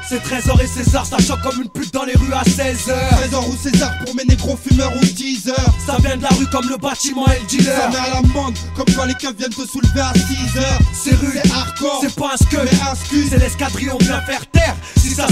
C'est Trésor et César, ça choque comme une pute dans les rues à 16h. Trésor ou César pour mes négros fumeurs ou teasers. Ça vient de la rue comme le bâtiment et le dealer. Ça met à l'amende comme quand les keufs viennent te soulever à 6h. C'est rude, c'est hardcore, c'est pas un scud, mais un scud. c'est l'escadrille, on vient faire taire. Si ça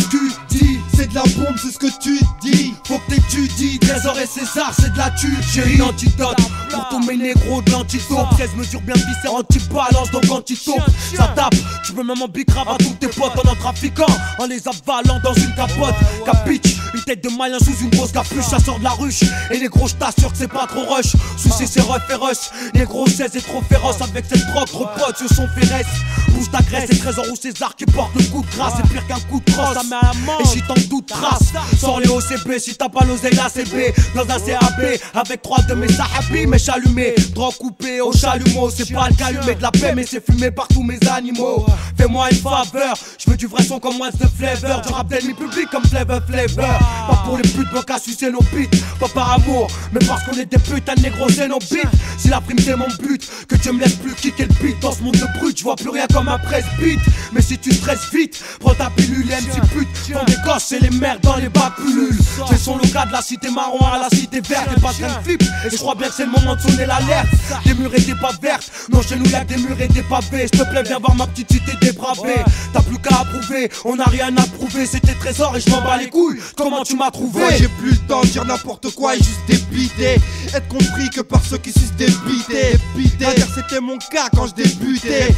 dit, c'est de la bombe, c'est ce que tu dis. faut que t'étudies. Trésor et César, c'est de la tue. J'ai une antidote pour tous mes négros de l'antidote. 16 mesures bien viscérales, tu balances donc antidote. Ça tape, tu peux même en bicrave à tous tes potes en trafiquant, en les avalant dans une capote. Capiche, une tête de malin sous une grosse capuche, ça sort de la ruche. Et les gros, j't'assure que c'est pas trop rush. Sous c'est rough et rush. Les gros 16 est trop féroce avec cette drogue, trop potes, ce sont féresses. Bouge ta graisse, et Trésor ou César qui porte le coup de grâce. C'est pire qu'un coup de crosse, ça met à la main. Et si t'en doutes, trace. Sors les OCB, si t'as pas l'oseille, la CB. Dans un CAB, avec 3 de mes sahabis, mèche allumée. Drogue coupée au chalumeau. C'est pas le calumet de la paix, mais c'est fumé par tous mes animaux. Fais-moi une faveur, je veux du vrai son comme Once the Flavor. Du rap d'ennemi public comme Flavor. Pas pour les putes, bon qu'à sucer nos beats. Pas par amour, mais parce qu'on est des putains de négros, c'est nos beats. Si la prime c'est mon but, que Dieu me laisse plus kicker le beat. Dans ce monde de brut, je vois plus rien comme un presse-beat. Mais si tu stresses vite, prends ta pilule, MC pute. Font des gosses, c'est les merdes dans les bas pullules. C'est son local de la cité marron à la cité verte. Et pas de flip, et je crois bien que c'est le moment de sonner l'alerte. Des murs et des pas vertes, non chez nous y'a que des murs et des pavés. S'il te plaît viens voir ma petite cité dépravée. T'as plus qu'à approuver, on n'a rien à prouver. C'était Trésor et je m'en bats les couilles. Comment tu m'as trouvé? Moi j'ai plus le temps de dire n'importe quoi et juste débiter. Être compris que par ceux qui sucent des bités. Dire c'était mon cas quand je débutais.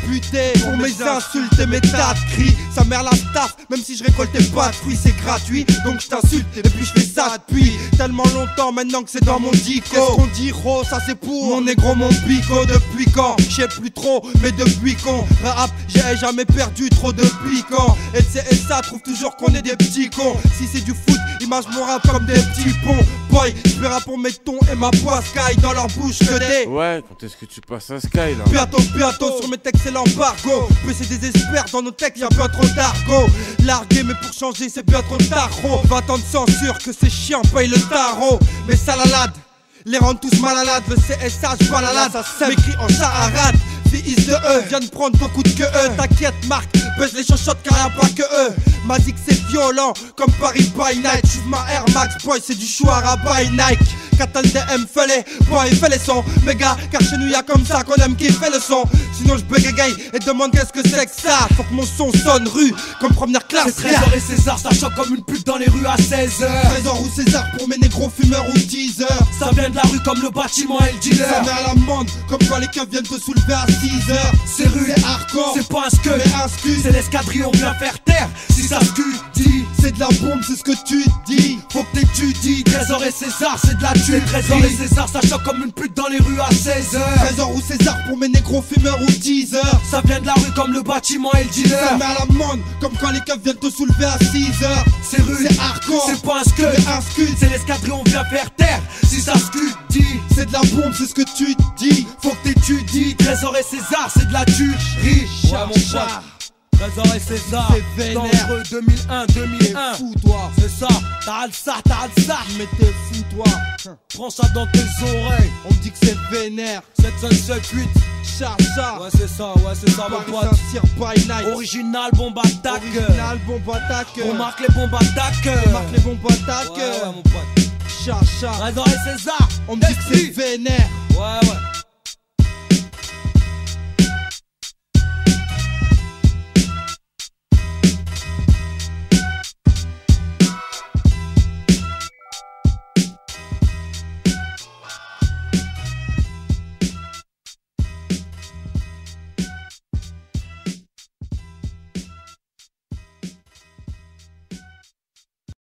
Pour mes insultes et mes tas de cris. Ça mère la staff, même si je récoltais pas de fruits, c'est gratuit. Donc je t'insulte et puis je fais ça depuis tellement longtemps maintenant que c'est dans mon dico. Qu'est-ce qu'on dit gros, ça c'est pour mon négro, mon bico. Depuis quand? Je sais plus trop, mais depuis quand? Rap, j'ai jamais perdu trop depuis quand? Et ça trouve toujours qu'on est des petits cons. Si c'est du foot, image mon rap comme des petits ponts. Boy, je rap pour mes tons et ma voix sky dans leur bouche que des. Ouais, quand est-ce que tu passes à Sky là? Bientôt sur mes textes c'est l'embargo. Plus c'est désespère dans nos textes, y'a bien trop d'argot. Largué mais pour changer c'est bien trop tard. 20 ans de censure que c'est chiant, paye le tarot. Mais salalade, les rendent tous malades. Le CSH balalade, ça m'écrit en charade. Fils de eux viennent prendre beaucoup de que eux. T'inquiète Marc, baisse les chochottes car y'a pas que eux. Mazik c'est violent comme Paris by night. J'suis ma Air Max boy, c'est du Chouara by Nike. Catal DM fais-les, boy fais les sons méga, car chez nous y'a comme ça qu'on aime qui fait le son. Sinon j'bégaye et demande qu'est-ce que c'est que ça. Faut que mon son sonne rue comme première classe. C'est Trésor et César, ça choque comme une pute dans les rues à 16h. Trésor ou César pour mes négros fumeurs ou teasers. Ça vient de la rue comme le bâtiment et le dealer. Ça met à l'amende comme quand les keufs viennent te soulever à 6h. C'est rude, c'est hardcore, c'est pas un scud, mais un scud. c'est l'escadrille, on vient faire taire. Si ça dit, c'est de la bombe, c'est ce que tu dis. faut que t'étudies. Trésor et César, c'est de la tue. Trésor et César, ça choque comme une pute dans les rues à 16h. Trésor ou César pour mes négros fumeurs ou teasers. Ça vient de la rue comme le bâtiment et le Ça dealer. met à l'amende comme quand les keufs viennent te soulever à 6h. C'est rude, c'est hardcore, c'est pas un scud, mais un scud. c'est l'escadrille, on vient faire taire. Si ça dit, c'est de la bombe, c'est ce que tu dis. faut que t'étudies. Trésor et César, c'est de la tuerie. Ouais mon pote, Trésor et César, c'est vénère. dangereux 2001. Fou toi, C'est ça, t'as le ça. mais t'es fou toi. Prends ça dans tes oreilles. On me dit que c'est vénère. 778, Cha. ouais c'est ça mon Paris pote. Saint-Cyr by night. Original bombe attaque. Original bombe attaque. On marque les bombes attaques. On marque les bombes attaques. Ouais mon pote. Cha. Trésor et César, On me dit que c'est vénère. ouais.